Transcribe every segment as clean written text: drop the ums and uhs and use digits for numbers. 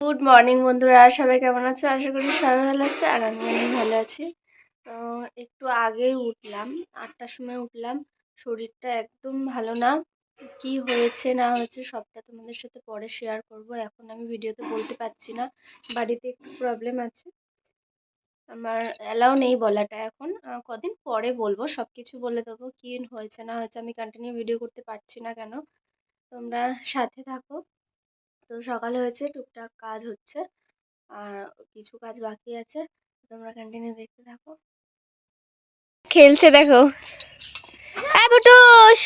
Good morning বন্ধুরা, সবাই কেমন আছো? আশা করি সবাই ভালো আছে আর আমি অনেক ভালো আছি। তো একটু আগেই উঠলাম, 8টার সময় উঠলাম। শরীরটা একদম ভালো না, কি হয়েছে না হয়েছে সবটা তোমাদের সাথে পরে শেয়ার করব। এখন আমি ভিডিওতে বলতে পারছি না, বাড়িতে একটু প্রবলেম আছে, আমার অ্যালাউ নেই বলাটা। এখন কদিন পরে বলবো, সব কিছু বলে দেবো কি হয়েছে না হয়েছে। আমি কন্টিনিউ ভিডিও করতে পারছি না কেন, তোমরা সাথে থাকো। তো সকাল হয়েছে, টুকটাক কাজ হচ্ছে আর কিছু কাজ বাকি আছে, তোমরা কন্টিনিউ দেখতে থাকো। খেলছে দেখো, এই ভুটুস,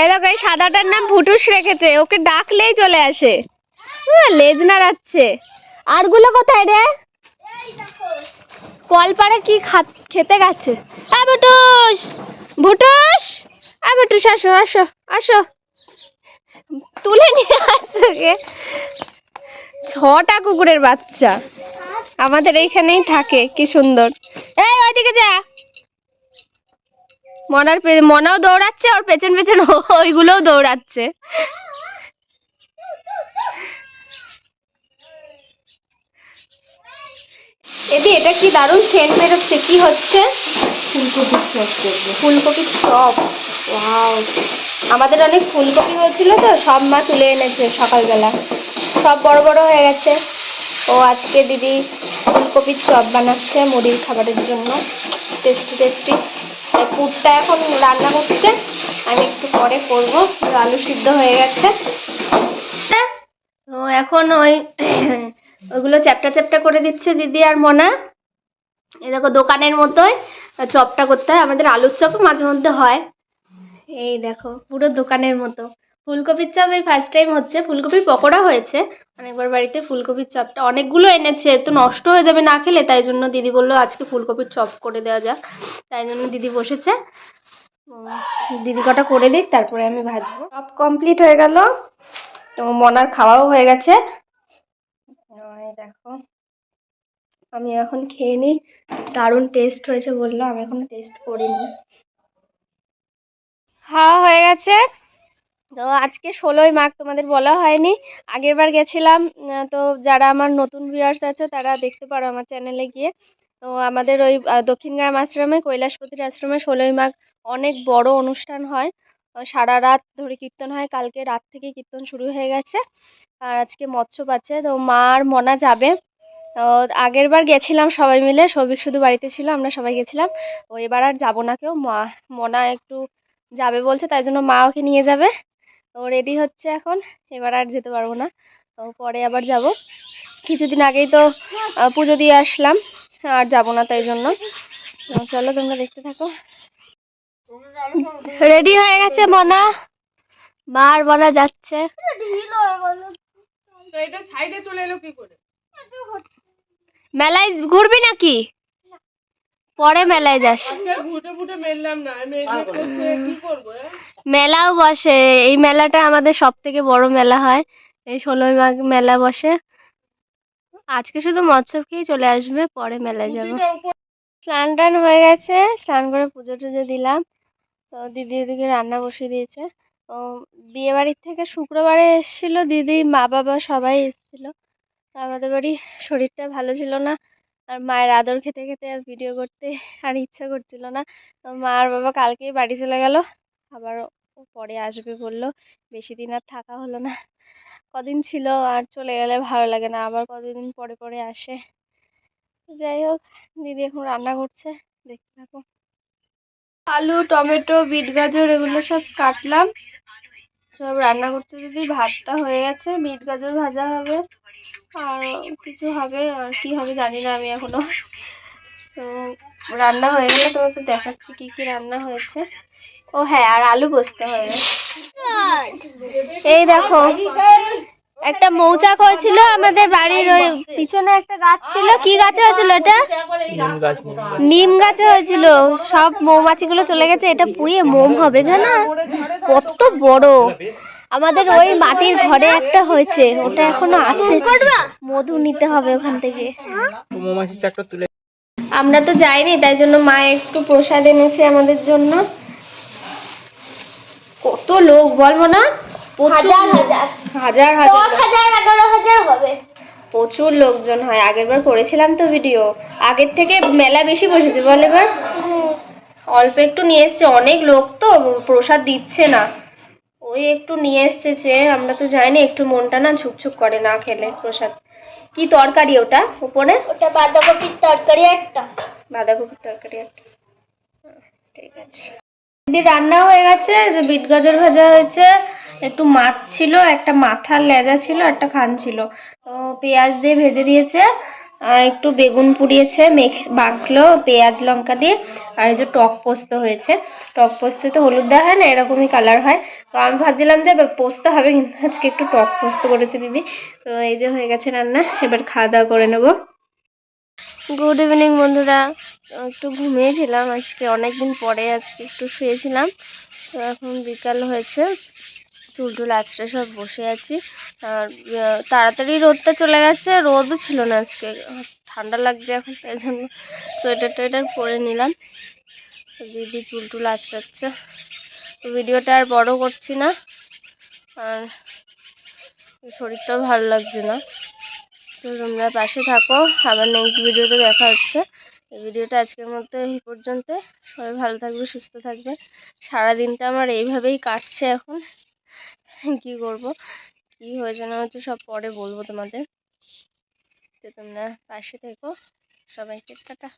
এই দেখো এই সাদাটার নাম ভুটুস রেখেছে, ওকে ডাকলেই চলে আসে। লেজ নাড়াচ্ছে। আরগুলো কোথায় রে? কলপাড়ে কি খেতে গেছে? এই ভুটুস, ভুটুস, এই ভুটুস আসো আসো আসো, তুলে নিয়ে আসো। 6টা কুকুরের বাচ্চা আমাদের এইখানেই থাকে, কি সুন্দর। এই ওইদিকে যা। মনাও দৌড়াচ্ছে, ওর পেছন পেছন ওইগুলোও দৌড়াচ্ছে। এদি এটা কি দারুণ সেন্ট বেরোচ্ছে, কি হচ্ছে? ফুলকপির চপ করবো। ফুলকপির চপ, ওয়াও। আমাদের অনেক ফুলকপি হয়েছিল তো, সব মা তুলে এনেছে সকালবেলা, সব বড় বড় হয়ে গেছে। ও আজকে দিদি ফুলকপির চপ বানাচ্ছে মুড়ির খাবারের জন্য, টেস্টি টেস্টি। পুরটা এখন রান্না করছে, আমি একটু পরে করব। আলু সিদ্ধ হয়ে গেছে, তো এখন ওইগুলো চ্যাপটা চ্যাপটা করে দিচ্ছে দিদি আর মোনা। এই দেখো দোকানের মতোই চপটা করতে হয়, আমাদের আলুর চপও মাঝে মধ্যে হয়। এই দেখো পুরো দোকানের মতো। ফুলকপির চপ এই ফার্স্ট টাইম হচ্ছে। ফুলকপির পকোড়া হয়েছে অনেকবার বাড়িতে, ফুলকপির চপটা অনেকগুলো এনেছে, তো নষ্ট হয়ে যাবে না খেলে, তাই জন্য দিদি বললো আজকে ফুলকপির চপ করে দেওয়া যাক। তাই জন্য দিদি বসেছে, দিদি কটা করে দিক তারপরে আমি ভাজবো। চপ কমপ্লিট হয়ে গেল, তো মনার খাওয়াও হয়ে গেছে। দেখো আমি এখন খেয়ে নিই, দারুণ টেস্ট হয়েছে বললো, আমি এখনো টেস্ট করিনি। খাওয়া হয়ে গেছে। তো আজকে 16ই মাঘ, তোমাদের বলা হয়নি, আগের বার গেছিলাম। তো যারা আমার নতুন ভিউয়ার্স আছে তারা দেখতে পারো আমার চ্যানেলে গিয়ে। তো আমাদের ওই দক্ষিণগ্রাম আশ্রমে, কৈলাসপতির আশ্রমে 16ই মাঘ অনেক বড় অনুষ্ঠান হয়, সারা রাত ধরে কীর্তন হয়। কালকে রাত থেকে কীর্তন শুরু হয়ে গেছে আর আজকে মৎস্যপ আছে। তো মা আর মনা যাবে। তো আগের বার গেছিলাম সবাই মিলে, সৌভিক শুধু বাড়িতে ছিল, আমরা সবাই গেছিলাম। তো এবার আর যাবো না কেউ, মনা একটু যাবে বলছে, তাই জন্য মা ওকে নিয়ে যাবে। তো রেডি হচ্ছে এখন, এবার আর যেতে পারবো না, তো পরে আবার যাব। কিছুদিন আগেই তো পুজো দিয়ে আসলাম, আর যাব না তাই জন্য। চলো তোমরা দেখতে থাকো। রেডি হয়ে গেছে মনা, মা আর মনা যাচ্ছে। মেলায় ঘুরবি নাকি? পরে মেলায় যাস। মেলাও বসে, এই মেলাটা আমাদের সব থেকে বড় মেলা হয়, এই 16ই মাঘ মেলা বসে। আজকে শুধু মৎস্য খেয়েই চলে আসবে, পরে মেলায় যাবো। স্নান টান হয়ে গেছে, স্নান করে পুজো টুজো দিলাম। তো দিদি ওদিকে রান্না বসিয়ে দিয়েছে। ও বিয়ে বাড়ির থেকে শুক্রবারে এসেছিল দিদি, মা বাবা সবাই এসেছিল। আমাদের বাড়ি শরীরটা ভালো ছিল না, আর মায়ের আদর খেতে খেতে আর ভিডিও করতে আর ইচ্ছা করছিল না। তো মা আর বাবা কালকেই বাড়ি চলে গেল, আবার পরে আসবে বললো। বেশি দিন আর থাকা হলো না, কদিন ছিল, আর চলে গেলে ভালো লাগে না, আবার কতদিন পরে পরে আসে। যাই হোক, দিদি এখন রান্না করছে, দেখতে থাকো। আলু, টমেটো, বিট গাজর এগুলো সব কাটলাম, সব রান্না করছে দিদি। ভাতটা হয়ে গেছে, বিট গাজর ভাজা হবে, আর কিছু হবে, আর কি হবে জানি না আমি এখনো। তো রান্না হয়ে গেলে তোমাকে দেখাচ্ছি কি কি রান্না হয়েছে। ও হ্যাঁ, আর আলু পোস্ত হবে। এই দেখো একটা মৌচাক হয়েছিল আমাদের বাড়ির ওই পিছনে, একটা গাছ ছিল, কি গাছে হয়েছিল এটা? নিম গাছে হয়েছিল। সব মৌমাছিগুলো চলে গেছে, এটা পুড়িয়ে মোম হবে জানা, কত বড়। আমাদের ওই মাটির ঘরে একটা হয়েছে, ওটা এখনো আছে, মধু নিতে হবে ওখান থেকে। আমরা তো যাইনি, তাই জন্য মা একটু প্রসাদ এনেছে আমাদের জন্য। কত লোক বলবো না, হাজার হাজার, হাজার হাজার, 10,000 11,000 হবে, প্রচুর লোকজন হয়, আগেরবার করেছিলাম তো ভিডিও। আগের থেকে মেলা বেশি বসেছে বল এবার। অল্প একটু নিয়ে এসছে, অনেক লোক তো প্রসাদ দিচ্ছে না, ওই একটু নিয়ে এসছে। আমরা তো যাইনি, একটু মনটা না ঝুকঝুক করে না খেলে প্রসাদ। কি তরকারি ওটা উপরে? ওটা বাঁধাকপির তরকারি একটা। বাঁধাকপির তরকারি একটা, ঠিক আছে। দিদি রান্না হয়ে গেছে, যে বিট গাজর ভাজা হয়েছে, একটু মাছ ছিল, একটা মাথার লেজা ছিল, একটা খান ছিল, তো পেঁয়াজ দিয়ে ভেজে দিয়েছে। আর একটু বেগুন পুড়িয়েছে, মাখলো পেঁয়াজ লঙ্কা দিয়ে। আর এই যে টক পোস্ত হয়েছে, টক পোস্ত তো হলুদ দেওয়া হয় না, এরকমই কালার হয়। তো আমি ভাবছিলাম যে এবার পোস্ত হবে, কিন্তু আজকে একটু টক পোস্ত করেছে দিদি। তো এই যে হয়ে গেছে রান্না, এবার খাওয়া দাওয়া করে নেবো। গুড ইভিনিং বন্ধুরা, একটু ঘুমিয়েছিলাম আজকে, অনেকদিন পরে আজকে একটু শুয়েছিলাম। তো এখন বিকাল হয়েছে, চুল টুল আছড়ে সব বসে আছি। আর তাড়াতাড়ি রোদটা চলে গেছে, রোদও ছিল না আজকে, ঠান্ডা লাগছে এখন, তাই জন্য সোয়েটার টোয়েটার পরে নিলাম। দিদি চুল টুল আছড়াচ্ছে। তো ভিডিওটা আর বড় করছি না, আর শরীরটাও ভালো লাগছে না। তো তোমরা পাশে থাকো, আবার নেক্সট ভিডিওতে দেখা হচ্ছে। এই ভিডিওটা আজকের মতো এই পর্যন্ত। সবাই ভালো থাকবে, সুস্থ থাকবে। সারাদিনটা আমার এইভাবেই কাটছে এখন, কি করব, কি হয়েছে না হচ্ছে সব পরে বলবো তোমাদের। তো তোমরা পাশে থেকো, সবাইকে টাটা।